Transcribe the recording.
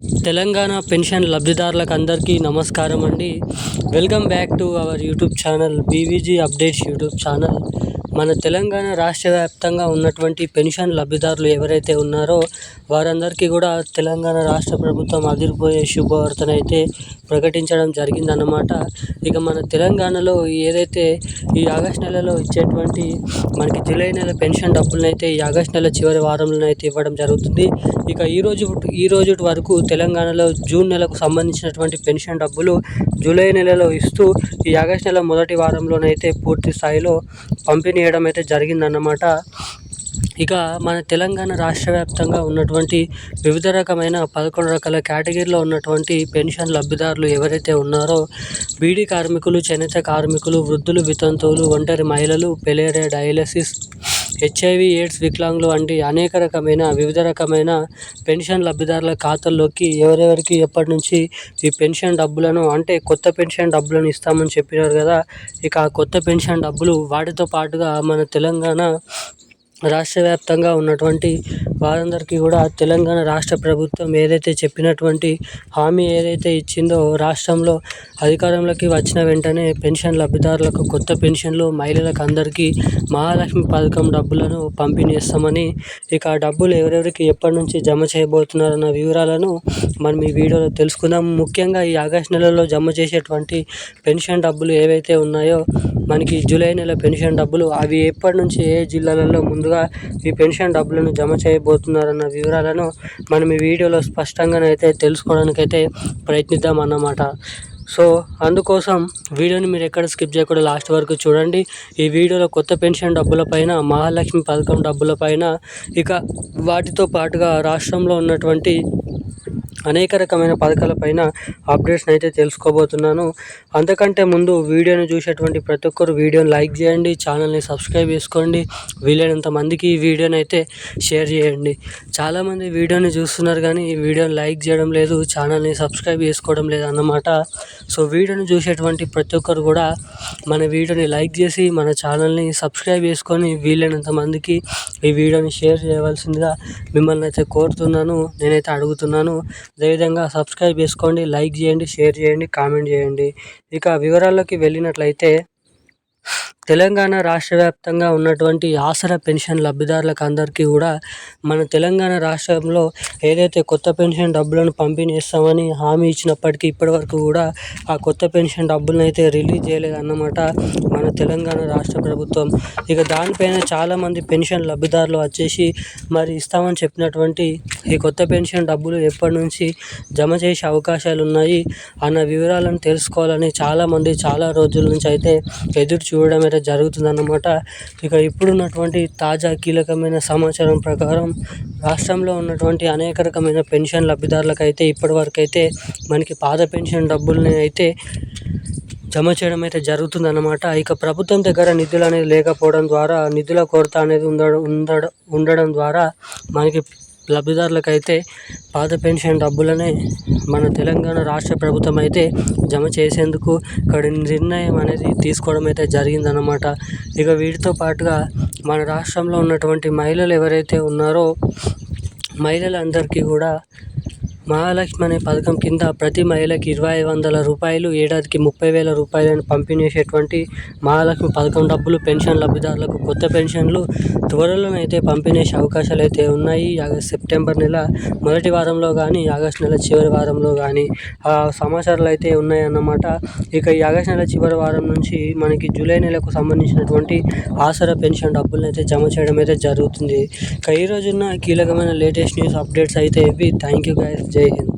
Telangana pension లబ్ధిదారులకు అందరికీ నమస్కారం అండి. Welcome back to our YouTube channel BVG updates YouTube channel. మన తెలంగాణ రాష్ట్ర వ్యాప్తంగా ఉన్నటువంటి పెన్షన్ లబ్ధిదారులు ఎవరైతే ఉన్నారో వారందరికీ కూడా తెలంగాణ రాష్ట్ర ప్రభుత్వం అదిరిపోయే శుభవార్తనైతే ప్రకటించడం జరిగిందన్నమాట. ఇక మన తెలంగాణలో ఏదైతే ఈ ఆగస్టు నెలలో ఇచ్చేటువంటి మనకి జూలై నెల పెన్షన్ డబ్బులనైతే ఈ ఆగస్టు నెల చివరి వారంలో అయితే ఇవ్వడం జరుగుతుంది. ఇక ఈ రోజు వరకు తెలంగాణలో జూన్ నెలకు సంబంధించినటువంటి పెన్షన్ డబ్బులు జూలై నెలలో ఇస్తూ ఈ ఆగస్టు నెల మొదటి వారంలోనైతే పూర్తి స్థాయిలో పంపిణీ చేయడం అయితే జరిగిందన్నమాట. ఇక మన తెలంగాణ రాష్ట్ర వ్యాప్తంగా ఉన్నటువంటి వివిధ రకమైన 11 రకాల కేటగిరీలో ఉన్నటువంటి పెన్షన్ లబ్ధిదారులు ఎవరైతే ఉన్నారో బీడీ కార్మికులు, చేనేత కార్మికులు, వృద్ధులు, వితంతువులు, ఒంటరి మహిళలు, పెలేరియా, డయాలసిస్, హెచ్ఐవి, ఎయిడ్స్, వికలాంగులు వంటి వివిధ రకమైన పెన్షన్ లబ్ధిదారుల ఖాతాల్లోకి ఎవరెవరికి ఎప్పటి నుంచి ఈ పెన్షన్ డబ్బులను అంటే కొత్త పెన్షన్ డబ్బులను ఇస్తామని చెప్పినారు కదా. ఇక ఆ కొత్త పెన్షన్ డబ్బులు వాటితో పాటుగా మన తెలంగాణ రాష్ట్ర వ్యాప్తంగా ఉన్నటువంటి వారందరికీ కూడా తెలంగాణ రాష్ట్ర ప్రభుత్వం ఏదైతే చెప్పినటువంటి హామీ ఏదైతే ఇచ్చిందో రాష్ట్రంలో అధికారంలోకి వచ్చిన వెంటనే పెన్షన్ లబ్ధిదారులకు కొత్త పెన్షన్లు, మహిళలకు అందరికీ మహాలక్ష్మి పథకం డబ్బులను పంపిణీ చేస్తామని, ఇక ఆ డబ్బులు ఎవరెవరికి ఎప్పటి నుంచి జమ చేయబోతున్నారన్న వివరాలను మనం ఈ వీడియోలో తెలుసుకుందాం. ముఖ్యంగా ఈ ఆగస్టు నెలలో జమ చేసేటువంటి పెన్షన్ డబ్బులు ఏవైతే ఉన్నాయో మనకి జూలై నెల పెన్షన్ డబ్బులు అవి ఎప్పటి నుంచి ఏ జిల్లాలలో ముందుగా ఈ పెన్షన్ డబ్బులను జమ చేయబోతున్నారన్న వివరాలను మనం ఈ వీడియోలో స్పష్టంగానైతే తెలుసుకోవడానికైతే ప్రయత్నిద్దాం అన్నమాట. సో అందుకోసం వీడియోని మీరు ఎక్కడ స్కిప్ చేయకుండా లాస్ట్ వరకు చూడండి. ఈ వీడియోలో కొత్త పెన్షన్ డబ్బులపైన, మహాలక్ష్మి పథకం డబ్బులపైన, ఇక వాటితో పాటుగా రాష్ట్రంలో ఉన్నటువంటి అనేక రకమైన పథకాలపైన అప్డేట్స్ని అయితే తెలుసుకోబోతున్నాను. అంతకంటే ముందు వీడియోని చూసేటువంటి ప్రతి ఒక్కరు వీడియోని లైక్ చేయండి, ఛానల్ని సబ్స్క్రైబ్ చేసుకోండి, వీలైనంత మందికి ఈ వీడియోని అయితే షేర్ చేయండి. చాలామంది వీడియోని చూస్తున్నారు కానీ ఈ వీడియోని లైక్ చేయడం లేదు, ఛానల్ని సబ్స్క్రైబ్ చేసుకోవడం లేదు అన్నమాట. సో వీడియోని చూసేటువంటి ప్రతి ఒక్కరు కూడా మన వీడియోని లైక్ చేసి మన ఛానల్ని సబ్స్క్రైబ్ చేసుకొని వీలైనంత మందికి ఈ వీడియోని షేర్ చేయవలసిందిగా మిమ్మల్ని అయితే కోరుతున్నాను, నేనైతే అడుగుతున్నాను. అదేవిధంగా సబ్స్క్రైబ్ చేసుకోండి, లైక్ చేయండి, షేర్ చేయండి, కామెంట్ చేయండి. ఇక వివరాల్లోకి వెళ్ళినట్లయితే తెలంగాణ రాష్ట్ర వ్యాప్తంగా ఉన్నటువంటి ఆసరా పెన్షన్ లబ్ధిదారులకు అందరికీ కూడా మన తెలంగాణ రాష్ట్రంలో ఏదైతే కొత్త పెన్షన్ డబ్బులను పంపిణీ చేస్తామని హామీ ఇచ్చినప్పటికీ ఇప్పటివరకు కూడా ఆ కొత్త పెన్షన్ డబ్బులను అయితే రిలీజ్ చేయలేదన్నమాట మన తెలంగాణ రాష్ట్ర ప్రభుత్వం. ఇక దానిపైన చాలామంది పెన్షన్ లబ్ధిదారులు వచ్చేసి మరి ఇస్తామని చెప్పినటువంటి ఈ కొత్త పెన్షన్ డబ్బులు ఎప్పటి నుంచి జమ చేసే అవకాశాలు ఉన్నాయి అన్న వివరాలను తెలుసుకోవాలని చాలామంది చాలా రోజుల నుంచి అయితే ఎదురు చూడడం అయితే జరుగుతుందన్నమాట. ఇక ఇప్పుడున్నటువంటి తాజా కీలకమైన సమాచారం ప్రకారం రాష్ట్రంలో ఉన్నటువంటి అనేక రకమైన పెన్షన్ లబ్ధిదారులకు అయితే ఇప్పటివరకు అయితే మనకి పాత పెన్షన్ డబ్బుల్ని అయితే జమ చేయడం అయితే జరుగుతుందన్నమాట. ఇక ప్రభుత్వం దగ్గర నిధులు అనేది లేకపోవడం ద్వారా, నిధుల కొరత అనేది ఉండడం ద్వారా మనకి లబ్ధిదారులకైతే పాత పెన్షన్ డబ్బులనే మన తెలంగాణ రాష్ట్ర ప్రభుత్వం అయితే జమ చేసేందుకు ఇక్కడ నిర్ణయం అనేది తీసుకోవడం అయితే జరిగిందన్నమాట. ఇక వీటితో పాటుగా మన రాష్ట్రంలో ఉన్నటువంటి మహిళలు ఎవరైతే ఉన్నారో మహిళలందరికీ కూడా మహాలక్ష్మి అనే పథకం కింద ప్రతి మహిళకి 2,500 రూపాయలు, ఏడాదికి 30,000 రూపాయలను పంపిణీ చేసేటువంటి మహాలక్ష్మి పథకం డబ్బులు పెన్షన్ లబ్ధిదారులకు కొత్త పెన్షన్లు త్వరలోనైతే పంపిణీ చేసే అవకాశాలు అయితే ఉన్నాయి. సెప్టెంబర్ నెల మొదటి వారంలో కానీ ఆగస్టు నెల చివరి వారంలో కానీ ఆ సమాచారాలు అయితే ఉన్నాయన్నమాట. ఇక ఈ ఆగస్టు నెల చివరి వారం నుంచి మనకి జూలై నెలకు సంబంధించినటువంటి ఆసరా పెన్షన్ డబ్బులను అయితే జమ చేయడం అయితే జరుగుతుంది. ఇక ఈ రోజున్న కీలకమైన లేటెస్ట్ న్యూస్ అప్డేట్స్ అయితే ఇవి. Thank you guys. జై హింద్.